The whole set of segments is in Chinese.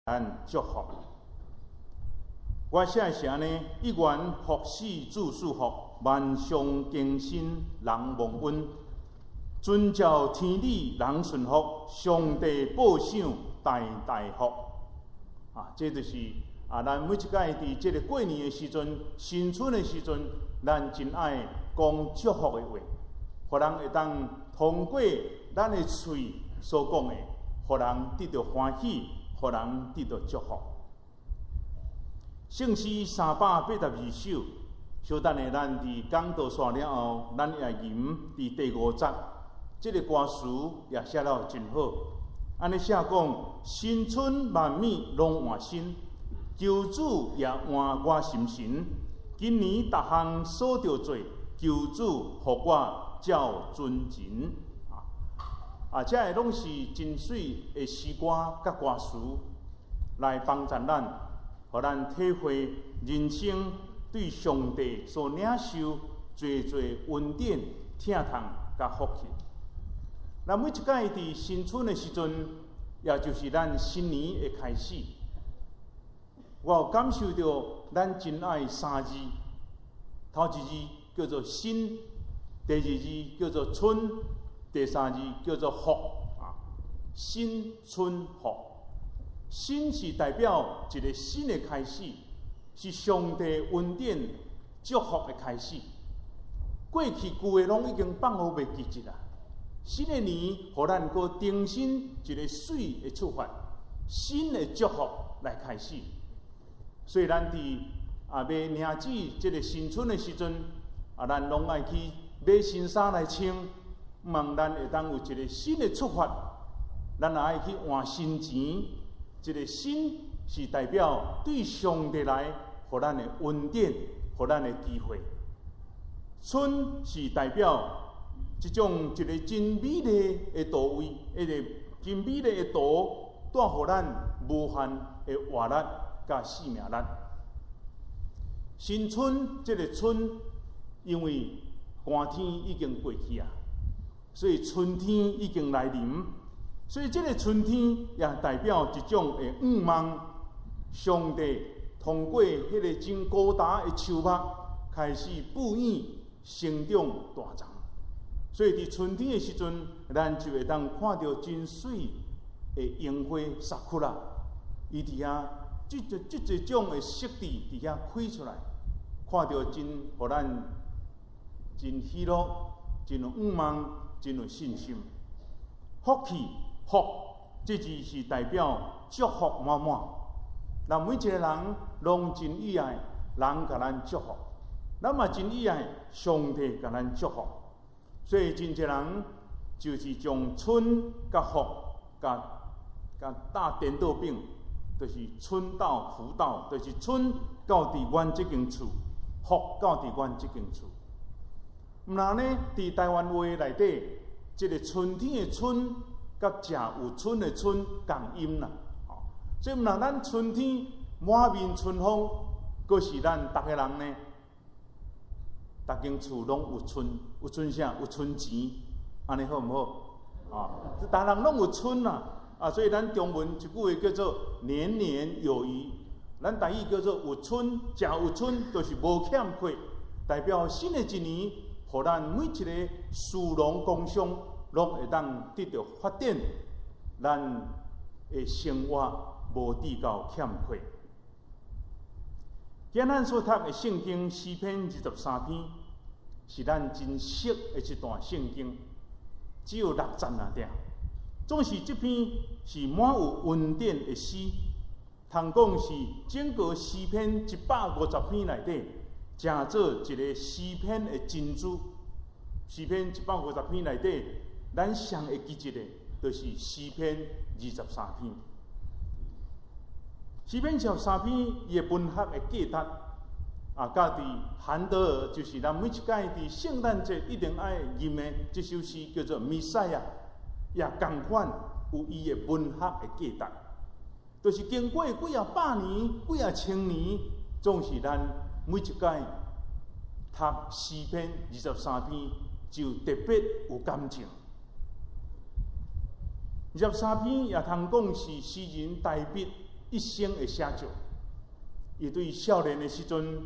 咱祝福。我写是安尼：一愿福死自属福，万象更新人忘恩。遵照天理人顺服，上帝报赏代代福。这就是咱每一届伫这个过年的时阵、新春的时阵，咱真爱讲祝福的话，互人会当通过咱的嘴所讲的，互人得到欢喜，互人得到祝福。圣诗382首，小等下咱伫讲道煞了后，咱也吟伫第5节，这个歌词也写了真好。安尼写讲：新春万米拢换新，求主也换我心神。今年逐项所着做，求主互我照尊前。这个拢是真水的诗歌甲歌词，来帮助咱，互咱体会人生对上帝所领受侪侪恩典、疼痛甲福气。咱每一届伫新春的时阵，也就是咱新年的开始。我有感受到咱真爱3字，头一字叫做新，第二字叫做春，第3字叫做福。新春福，新是代表一个新的开始，是上帝恩典祝福的开始。过去旧的拢已经放好袂记一啦。新的年，互咱搁重新一个水的出发，新的祝福来开始。所以咱伫买领子这个新春的时阵，咱拢爱去买新衫来穿，望咱会当有一个新的出发。咱也爱去换新钱，一个新是代表对上帝来，互咱的恩典，互咱的机会。春是代表一种一个真美丽的图位，一个真美丽的图，带互咱无限的活力甲生命力。新春这个春，因为寒天已经过去啊，所以春天已经来临。所以这个春天也代表一种的愿望，上帝通过迄个真高大的树木开始布院生长大长。所以伫春天的时阵，咱就会当看到真水的樱花撒开啦，伊伫遐这种的色地伫遐开出来，看到真互咱真喜乐、真有愿望、真有信心。福气福，这字是代表祝福满满。咱每一个人拢真意爱人甲咱祝福，咱嘛真意爱上帝甲咱祝福。所以真侪人就是将春甲福甲打颠倒饼，就是春到福到，就是春到伫阮这间厝，福到伫阮这间厝。毋然呢，伫台湾话内底，这个春天的春，甲食有春的春共音啦。所以毋然咱春天满面春风，阁是咱逐个人呢，逐间厝拢有春，有春啥？有春钱，安尼好毋好？逐个人拢有春啦。所以咱中文一句话叫做年年有余，咱台语叫做有春，食有春，就是无欠缺，代表新的一年，互咱每一个士农工商拢会当得到发展，咱的生活无得到欠缺。今咱所读的圣经诗篇23篇，是咱真熟的一段圣经，只有6节尔点。总是这篇是满有恩典的诗，通讲是整个诗篇150篇内底，成做一个诗篇的珍珠。诗篇150篇内底，咱上会记一个，就是诗篇23篇。诗篇23篇伊的文学的价值，甲伫韩德尔，就是咱每一届伫圣诞节一定爱吟的这首诗，叫做《弥赛亚》。也同款有伊的文学的价值，就是经过几啊百年、几啊千年，总是咱每一届读诗篇23篇，就特别有感情。23篇也通讲是诗人大笔一生的写照。伊对少年的时阵，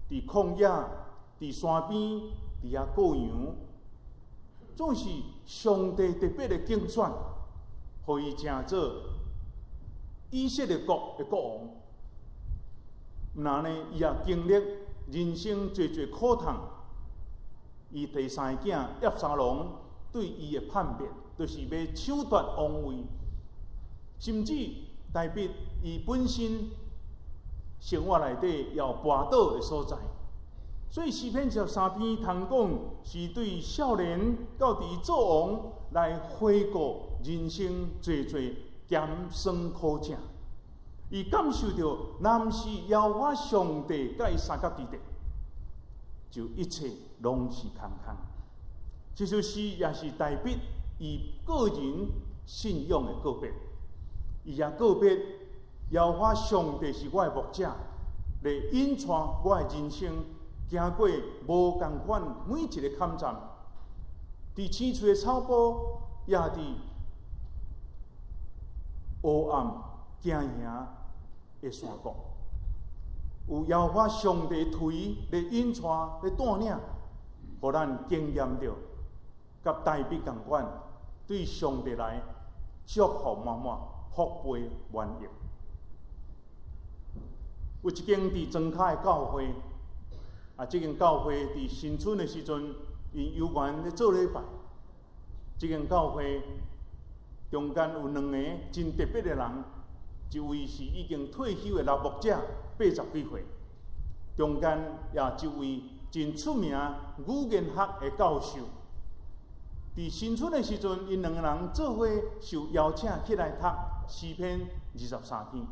伫旷野、伫山边、伫遐过羊，总是上帝特别的拣选，互伊成做以色列国的国王。然呢，伊也经历人生侪侪苦痛。伊第三个囝押沙龙对伊的叛变，就是要抢夺王位，甚至代表伊本身生活内底也有跋倒的所在。所以诗篇13篇通讲是对少年到伫做王来回顾人生侪侪艰酸苦痛，伊感受到若毋是耶和华上帝甲伊三角之地，就一切拢是空空。这首诗也是代表伊个人信仰的告别，伊也告别耶和华上帝是我的牧者，来引带我的人生行过无共款每一个坎站，伫青翠的草坡，也伫黑暗惊吓的山谷，有耶和华上帝腿来引带、来带领，互咱经验到，甲大笔共款，对上帝来祝福满满、福杯满溢。有一间伫庄脚的教会，这间教会伫新春的时阵，因有缘咧做礼拜。这间教会中间有2个真特别的人，一位是已经退休的老牧者，80几岁；中间也一位真出名语言学的教授。伫新春的时阵，因2个人做伙受邀请起来读诗篇23篇。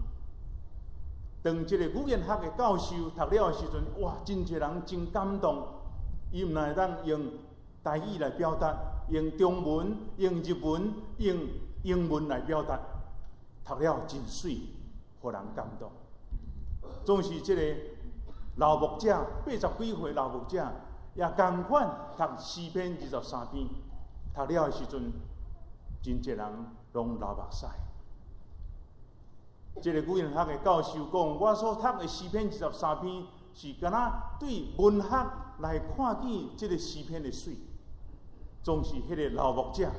当这个语言学的教授读了的时阵，哇，真侪人真感动。伊唔来当用台语来表达，用中文、用日文、用英文来表达，读了真水，互人感动。总是这个老牧者80几岁老牧者，也同款读诗篇23篇，读了的时阵，真侪人拢流目屎。这个语言学的教授讲，我所读的诗篇23篇，是敢若对文学来看见这个诗篇的水。总是迄个老牧者，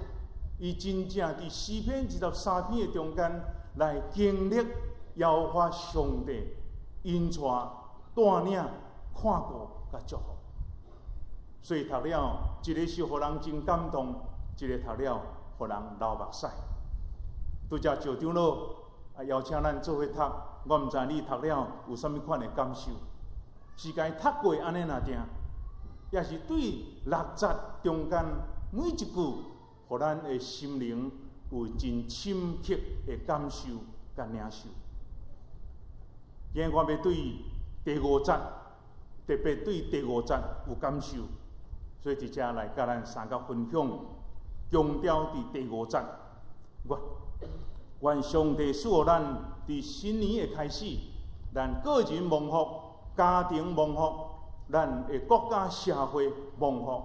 伊真正伫诗篇23篇的中间来经历耶和华上帝引带、带领、看顾甲祝福。所以读了一个是互人真感动，一个读了互人流目屎。拄则赵长老邀请咱做伙读，我毋知你读了有啥物款的感受？是该读过安尼若定，也是对6节中间每一句，互咱的心灵有真深刻的感受甲领受。今日我要对第5节，特别对第5节有感受，所以伫遮来甲咱三角分享，强调伫第5节。愿上帝赐予咱伫新年的开始，咱个人蒙福，家庭蒙福，咱的国家社会蒙福，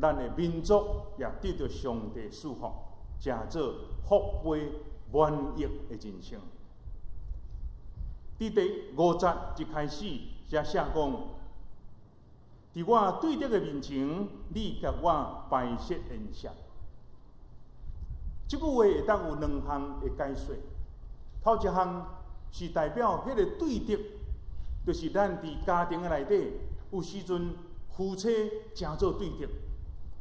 咱的民族也得到上帝赐福，成做福杯满溢的人生。伫第5节一开始，才写讲：伫我对得的面前，你甲我摆设筵席。这句话会当有2项的解说。头一项是代表迄个对得，就是咱伫家庭的内底，有时阵夫妻成做对得，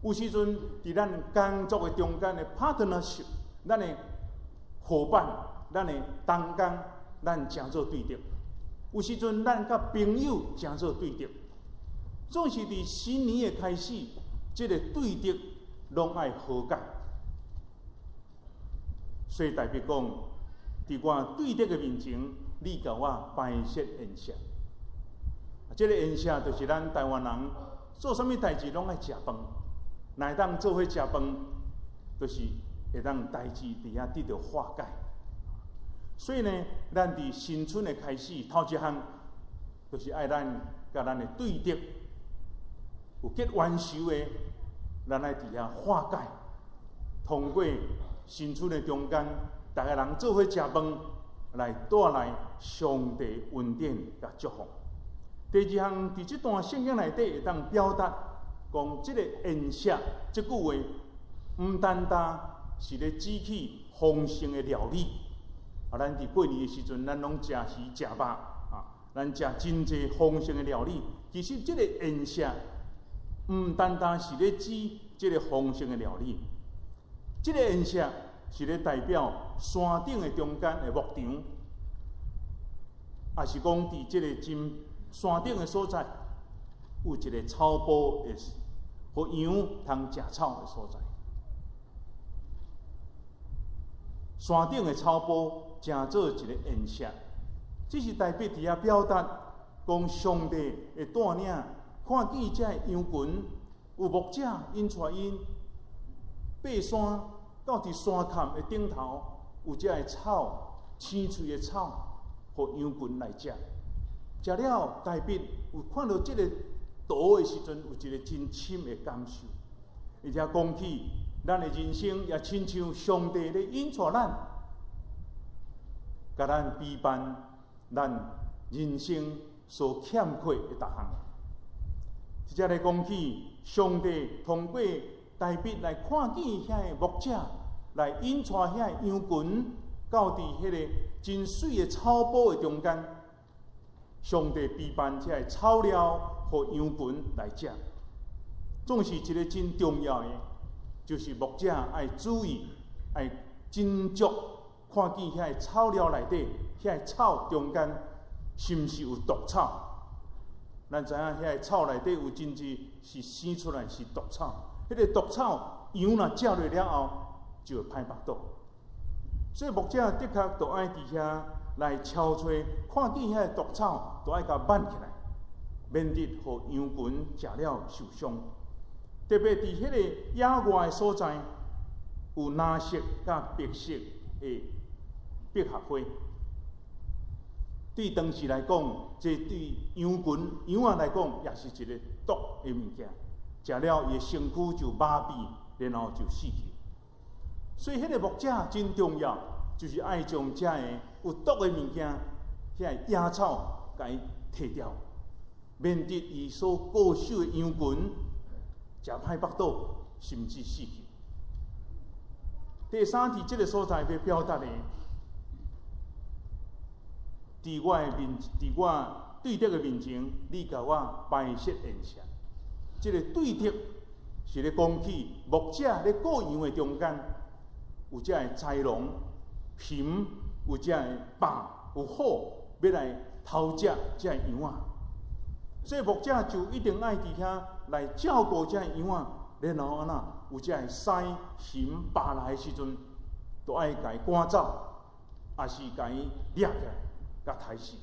有时阵伫咱工作的中间的 partnership， 咱的伙伴，咱的同工，咱成做对得；有时阵咱甲朋友成做对得。总是伫新年的开始，这个对得拢爱和解。所以代表讲，伫我对得的面前，你甲我摆设宴席。这个宴席就是咱台湾人做啥物代志拢爱食饭，若会当做伙食饭，就是会当代志伫遐得到化解。所以呢，咱伫新春的开始，头一项就是爱咱甲咱的对得有结冤仇的，咱爱伫遐化解，通过新春的中间，大家人做伙食饭，来带来上帝恩典甲祝福。第二项，伫这段圣经内底会当表达，讲这个宴席这句话，毋单单是咧指起丰盛的料理。咱伫过年的时阵，咱拢食鱼食肉咱食真济丰盛的料理。其实这个宴席，毋单单是咧指这个丰盛的料理，这个宴席是咧代表山顶的中间的牧场，也是讲伫这个真山顶的所在，有一个草坡的，互羊通食草的所在。山顶的草坡成做一个宴席，这是代表伫遐表达，讲上帝会带领看见这羊群，有牧者因带因爬山到伫山坎的顶头，有这个草，青翠的草，互羊群来食。食了，代表有看到这个图的时阵，有一个真深的感受。而且讲起咱的人生，也亲像上帝咧引带咱，甲咱陪伴咱人生所欠缺的逐项。即只咧讲起上帝通过代笔来看见遐个牧者，来引带遐个羊群到伫迄个真水的草坡的中间。上帝陪伴这个草料，互羊群来食，总是一个真重要的，就是牧者爱注意，爱斟酌，看见遐个草料内底，遐个草中间是毋是有毒草？咱知影遐个草内底有真济是生出来是毒草，迄个毒草羊若食落了后，就会歹腹肚。所以牧者的确都爱伫遐来敲吹，看见遐个毒草，都爱甲挽起来，免得互羊群食了受伤。特别伫迄个野外的所在，有蓝色甲白色的百合花。对当时来讲，这对羊群、羊仔来讲，也是一个毒的物件。食了，伊的身躯就麻痹，然后就死去。所以，迄个牧者真重要，就是爱将这个有毒的物件，遐个野草，甲伊摕掉，免得伊所固守的羊群食歹腹肚，甚至死去。第三，伫这个所在要表达的，伫我对德的面前，你甲我摆设宴席。这个对德是咧讲起牧者咧顾羊的中间，有这个豺狼、牝，有这个豹、有虎，要来偷食这个羊仔。所以牧者就一定爱伫遐来照顾这个羊仔，然后安那有这个狮、牝、豹来的时阵，都爱甲伊赶走，也是甲伊掠起来，甲杀死，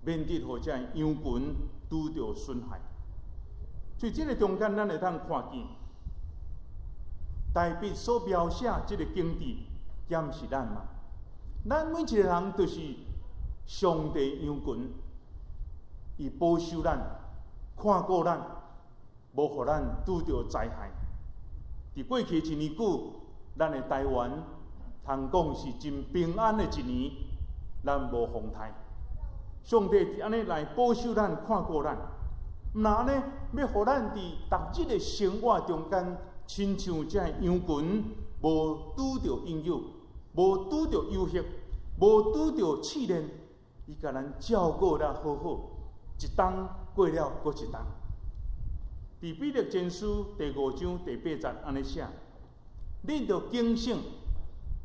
免得互这个羊群拄着损害。所以，这个中间咱会通看见，代笔所描写这个境地，检是咱嘛？咱每一个人都是上帝羊群，伊保守咱、看顾咱，无互咱拄着灾害。伫过去一年久，咱的台湾通讲是真平安的一年，咱无风台。上帝伫安尼来保守咱、看顾咱。毋然安尼，要互咱伫逐日的生活中间，亲像这羊群，无拄着引诱，无拄着诱惑，无拄着试炼，伊甲咱照顾了好好，一冬过了搁一冬。伫彼得前书第5章第8节安尼写：恁着警醒，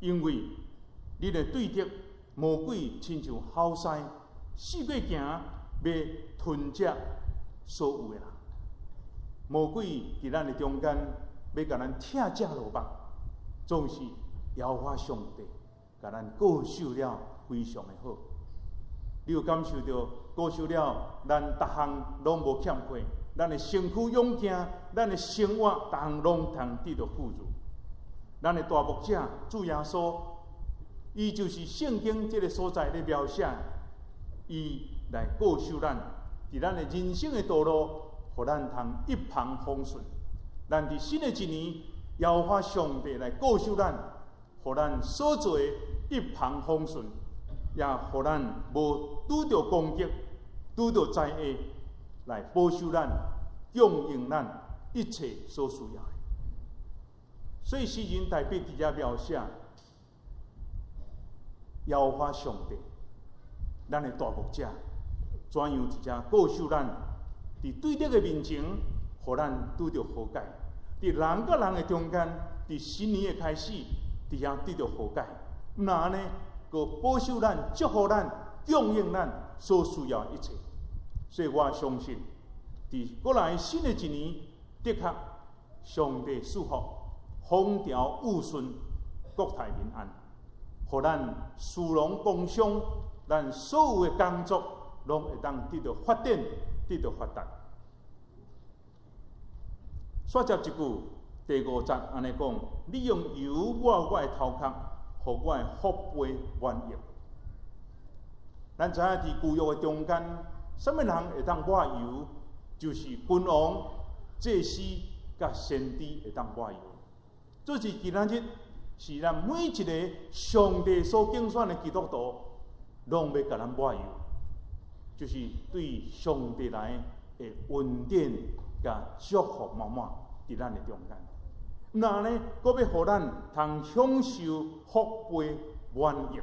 因为恁的对敌魔鬼亲像好狮，四界行，要吞食所有的人。魔鬼伫咱的中间，要甲咱拆食落目，总是摇花上帝，甲咱顾守了非常的好。你有感受到顾守了，咱逐项拢无欠缺，咱的身躯勇健，咱的生活逐项拢通得到富足。咱的大牧者主耶稣，伊就是圣经这个所在咧描写，伊来顾守咱，伫咱的人生的道路，互咱通一帆风顺。咱伫新的一年，邀发上帝来顾守咱，互咱所做的一帆风顺，也互咱无拄着攻击、拄着灾厄，来保守咱、供应咱一切所需要的。所以诗人大笔伫遮描写，耶和华上帝，咱的大牧者，怎样伫遮告诉咱，伫对敌的面前，互咱拄着和解；伫人甲人的中间，伫新年的开始，伫遐得到和解。那呢，佮保守咱、祝福咱、供应咱所需要的一切。所以我相信，伫过来新的一年，的确，上帝赐福，风调雨顺，国泰民安，互咱殊荣共享，咱所有的工作拢会当得到发展，得到发达。煞接一句，第5节安尼讲：你用油抹我的头壳，互我的福杯满溢。咱知影伫旧约的中间，什么人会当抹油？就是君王、祭司甲先知会当抹油。这是今仔日，是咱每一个上帝所竞选的基督徒，拢要甲咱抹油，就是对上帝来的恩典甲祝福满满伫咱的中间。那呢，阁要互咱通享受福杯满溢。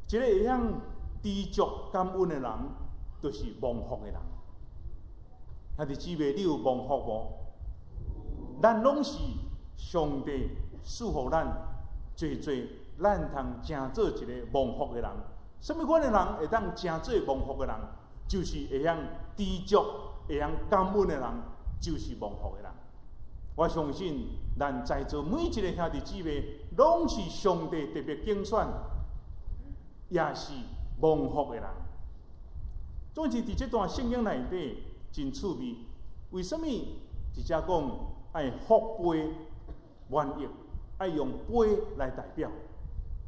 一个会晓知足感恩的人，就是蒙福的人。兄弟姊妹，你有蒙福无？咱拢是上帝赐福咱，最咱通成做一个蒙福的人。什么款的人会当成做蒙福的人？就是会晓知足、会晓感恩的人，就是蒙福的人。我相信咱在座每一个兄弟姊妹，拢是上帝特别拣选，也是蒙福的人。总是伫这段圣经内底真趣味。为什么伫遮讲爱福杯满溢？爱用杯来代表，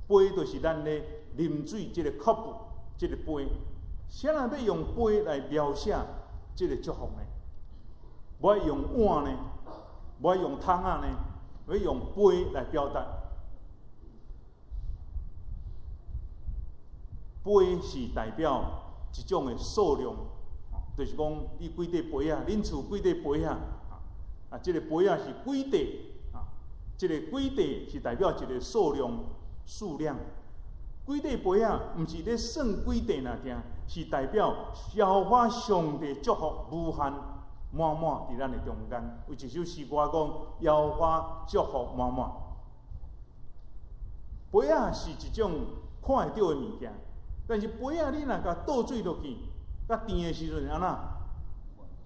杯就是咱咧啉水这个 cup， 这个杯。谁人要用杯来描写这个祝福呢？无爱用碗呢？无爱用汤啊呢？要用杯来表达。杯是代表一种的数量，就是讲你几块杯啊，恁厝几块杯啊？这个杯啊是几块啊？这个几块是代表一个数量、数量。几块杯啊，毋是咧算几块那件，是代表消化上帝祝福无限满满伫咱的中间。有一首诗歌讲：消化祝福满满。杯啊是一种看会到的物件。但是杯啊，你若甲倒水落去，甲甜的时阵，安那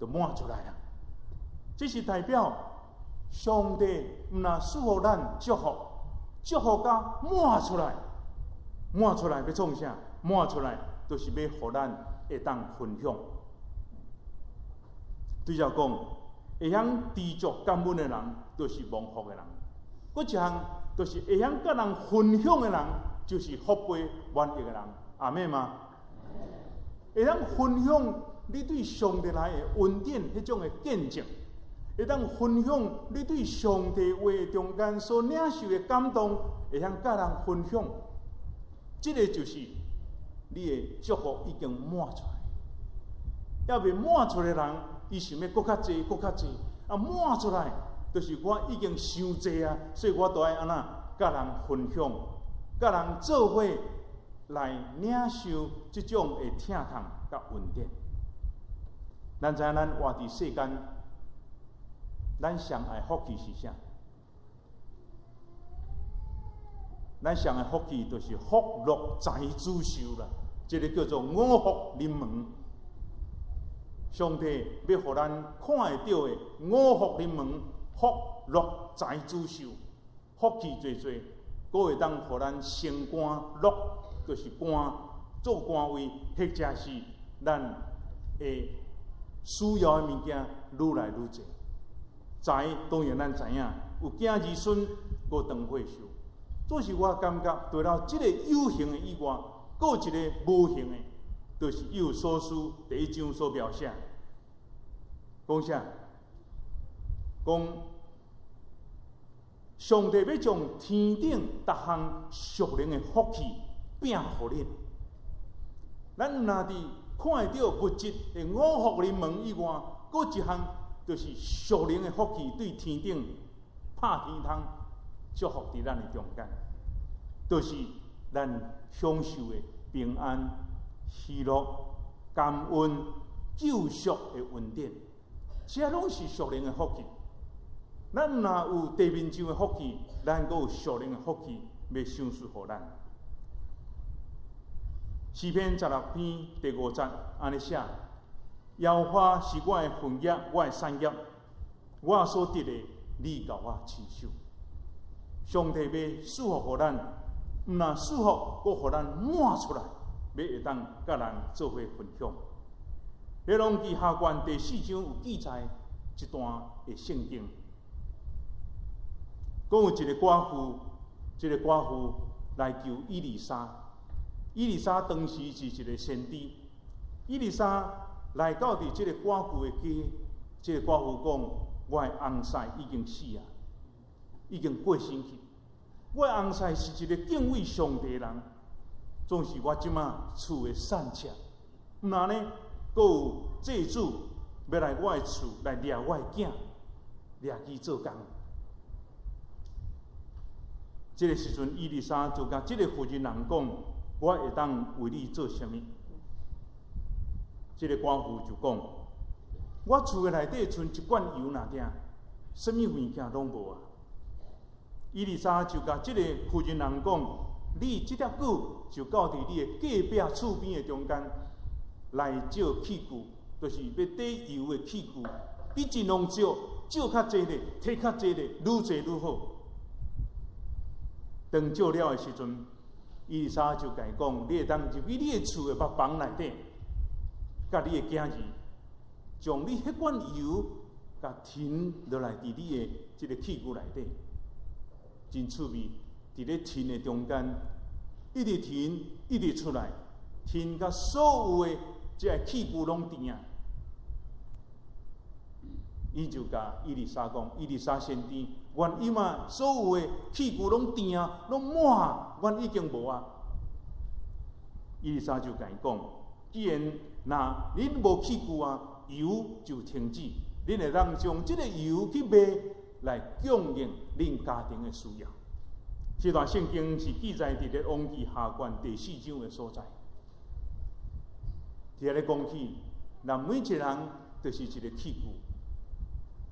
就满出来啊！这是代表上帝毋若赐福咱祝福，祝福甲满出来，满出来要创啥？满出来就是要互咱会当分享。对照讲，会晓知足感恩的人，就是蒙福的人；搁一项就是会晓甲人分享的人，就是福杯满溢的人。阿妹吗？会当分享你对上帝来的恩典，迄种的见证；会当分享你对上帝话中间所领受的感动，会晓甲人分享。这个就是你的祝福已经满出来。要未满出来的人，伊想要搁较济，搁较济。啊，满出来，就是我已经伤济啊，所以我都爱安那甲人分享，甲人做伙。来领受这种的疼痛甲恩典。咱知影咱活伫世间，咱上爱福气是啥？咱上爱福气就是福禄财主寿啦，这个叫做五福临门。上帝要互咱看会到的五福临门，福禄财主寿，福气最多，佫会当互咱升官禄。就是官做官位，或者是咱会需要的物件愈来愈多。财当然咱知影，有囝儿孙，佫长岁寿。这是我感觉，除了这个有形的以外，佫有一个无形的，就是以有所书第1章所描写。讲啥？讲上帝要将天顶逐项属灵的福气变互恁。咱若伫看到物质的五福临门以外，搁一项就是属灵的福气对天顶拍天窗，祝福伫咱的中间，就是咱享受的平安、喜乐、感恩、救赎的恩典，这拢是属灵的福气。咱若有地面上的福气，咱阁有属灵的福气要赏赐予咱。诗篇16篇第5节安尼写：耶和华是我的份业，我的产业，我所得的，你甲我亲手。上帝要赐福予咱，毋但赐福，阁予咱满出来，要会当甲人做伙分享。列王记下卷第4章有记载一段的圣经，讲有一个寡妇来求以利沙。以利沙当时是一个先知，以利沙来到伫这个寡妇的家，这个寡妇讲：我的翁婿已经死啊，已经过身去。我的翁婿是一个敬畏上帝的人，总是我即马厝的善妾。毋然呢，阁有祭主要来我的厝来掠我的囝，掠去做工。这个时阵，以利沙就甲这个妇人人讲：我会当为你做什么？这个寡妇就讲：我厝的内底剩一罐油若定，什么物件拢无啊！以利沙就甲这个妇人人讲：你这条狗就到伫你的隔壁厝边的中间来借器具，就是要底油的器具，比尽量借较济的，摕较济的，愈济愈好。当借了的时阵，以利沙就甲伊讲：你会当入去你的厝的木房内底，甲你的囝儿，将你迄罐油甲停落来伫你的这个器具内底，真趣味。伫咧停的中间，一直停，一直出来，停甲所有的这个器具拢甜啊！伊就甲以利沙讲：以利沙先知，原以嘛所有的器具拢甜啊，拢满，原已经无啊。以利沙就甲伊讲：既然恁无器具啊，油就停止，恁会当将这个油去卖来供应恁家庭的需要。这段圣经是记载伫咧《王记下卷》第4章的所在。伫咧讲起，咱每一个人就是一个器具。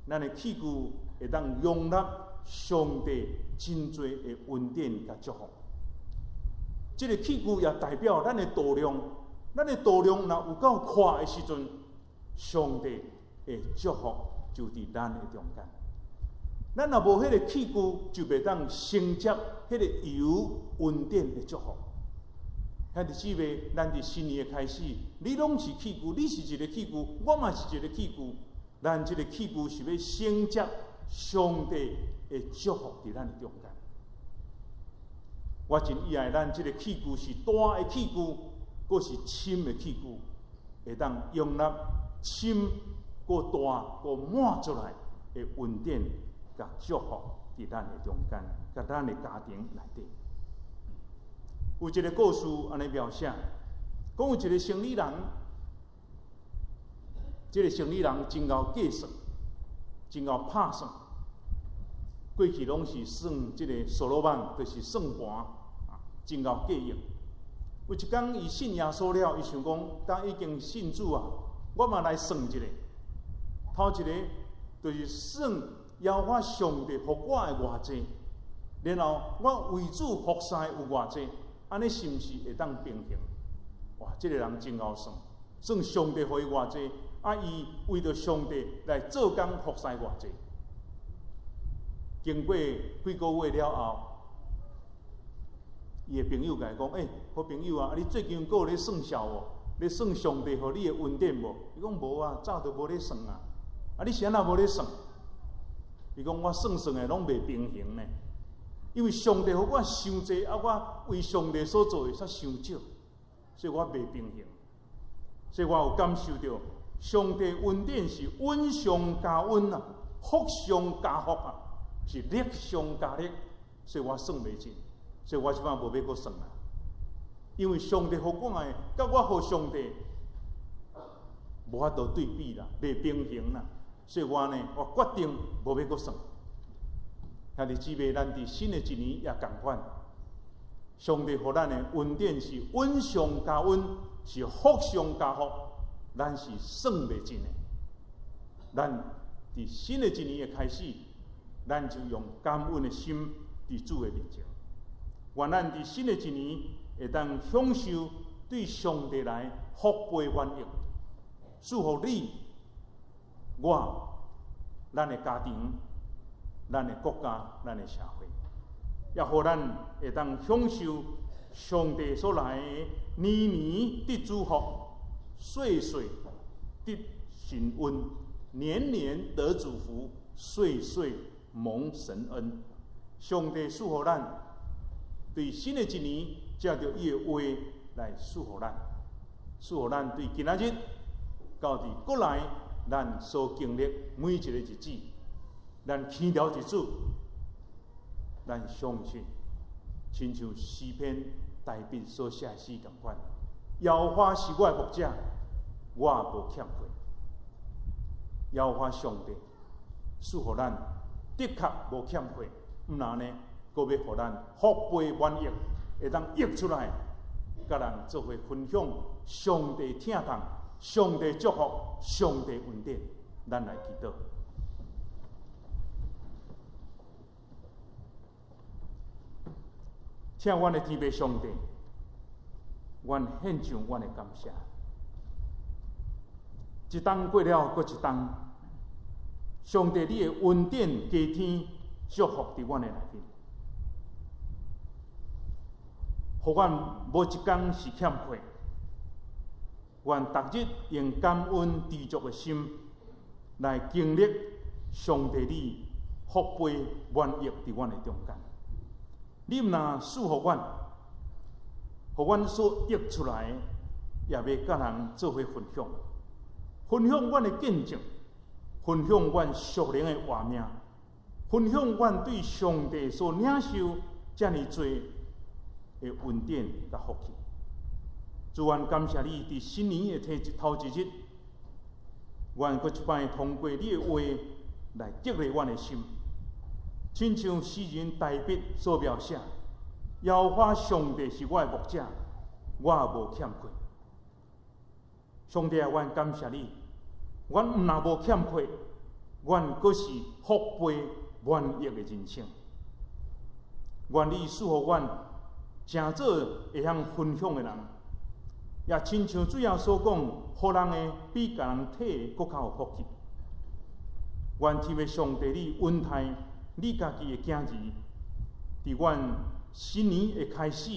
咱的器具会当容纳上帝真多的恩典甲祝福。这个器具也代表咱的度量，咱的度量若有够宽的时阵，上帝的祝福就伫咱的中间。咱若无迄个器具，就袂当承接迄个油恩典的祝福。兄弟姊妹，咱伫新年的开始，你拢是器具，你是一个器具，我嘛是一个器具。咱这个器具是要承接上帝的祝福伫咱的中间。我真意爱咱这个器具是大的器具，阁是深的器具，会当容纳深、阁大、阁满出来的恩典甲祝福伫咱的中间，甲咱的家庭内底。有一个故事安尼描写，讲有一个生意人。这个生意人真够计算，真够拍算。过去拢是算这个所罗门，就是算盘，真够计用。有一天，伊信耶稣了，伊想讲，当已经信主啊，我嘛来算一个。头一个就是算耶和华上帝服我的偌济，然后我为主服侍有偌济，安尼是毋是会当平衡？哇，这个人真够算，算上帝服伊偌济。伊为着上帝来做工服侍偌济，经过几个月了后，伊的朋友甲伊讲：好朋友啊，你最近阁有咧算数哦？咧算上帝互你的恩典无？伊讲无啊，早就无咧算啊。你是安那无咧算？伊讲我算的拢袂平衡呢，因为上帝互我伤济，我为上帝所做的却伤少，所以我袂平衡。所以我有感受到。上帝恩典是恩上加恩啊，福上加福啊！是力上加力，所以我算袂尽，所以我即摆无要阁算啦。因为上帝互我诶，甲我互上帝无法度对比啦，袂平衡啦，所以我决定无要阁算。兄弟姊妹，咱伫新诶一年也共款，上帝互咱诶恩典是恩上加恩，是福上加福，咱是算袂尽诶。咱伫新诶一年诶开始，咱就用感恩诶心伫主诶面前，愿咱伫新诶一年会当享受对上帝来福杯满溢，祝福你、我、咱诶家庭、咱诶国家、咱诶社会，也互咱会当享受上帝所来诶年年得祝福，岁岁得神恩，年年得祝福，岁岁蒙神恩。上帝赐予咱对新的一年，借着伊的话来赐予咱，赐予咱对今仔日到伫过来咱所经历每一个日子，咱天条日子，咱相信，亲像诗篇大卫所写的诗共款，耶和华是我的牧者，我无欠缺。耶和华上帝赐予咱的确无欠缺，毋然呢，阁要互咱福杯满溢，会当溢出来，甲人做伙分享上帝疼痛、上帝祝福、上帝恩典。咱来祈祷，请阮的天父上帝，阮献上阮的感谢。一冬过了，搁一冬。上帝，你的恩典加添祝福伫阮的内面，互阮无一天是欠缺。愿逐日用感恩知足的心来经历上帝你福杯满溢伫阮的中间。你若赐互阮，互阮所溢出来，也要甲人做伙分享，分享阮的见证。分享阮属灵的活命，分享阮对上帝所领受遮尔多的恩典甲福气。主，愿感谢你伫新年的头一日，愿搁一摆通过你的话来激励阮的心，亲像诗人大卫所描写：耶和华上帝是我的牧者，我无欠缺。上帝啊，愿感谢你。阮毋但无欠缺，阮阁是福杯满溢的人生。愿你赐予阮诚早会晓分享的人，也亲像主要所讲，互人的比甲人体阁较有福气。愿天父上帝你恩待你家己的囝儿，伫阮新年的开始，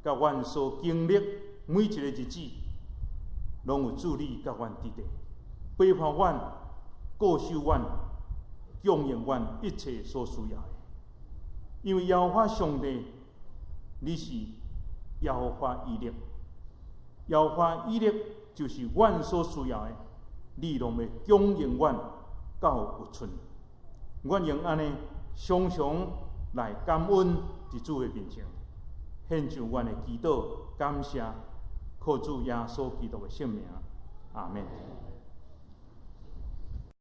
甲阮所经历每一个日子，拢有助力甲阮伫地。陪伴阮、顾守阮、供应阮一切所需要的，因为耶和华上帝，你是耶和华以勒，耶和华以勒就是阮所需要的，你拢要供应阮到有剩。阮用安尼常常来感恩伫主的面前，献上阮的祈祷、感谢，靠主耶稣基督的圣名，阿门。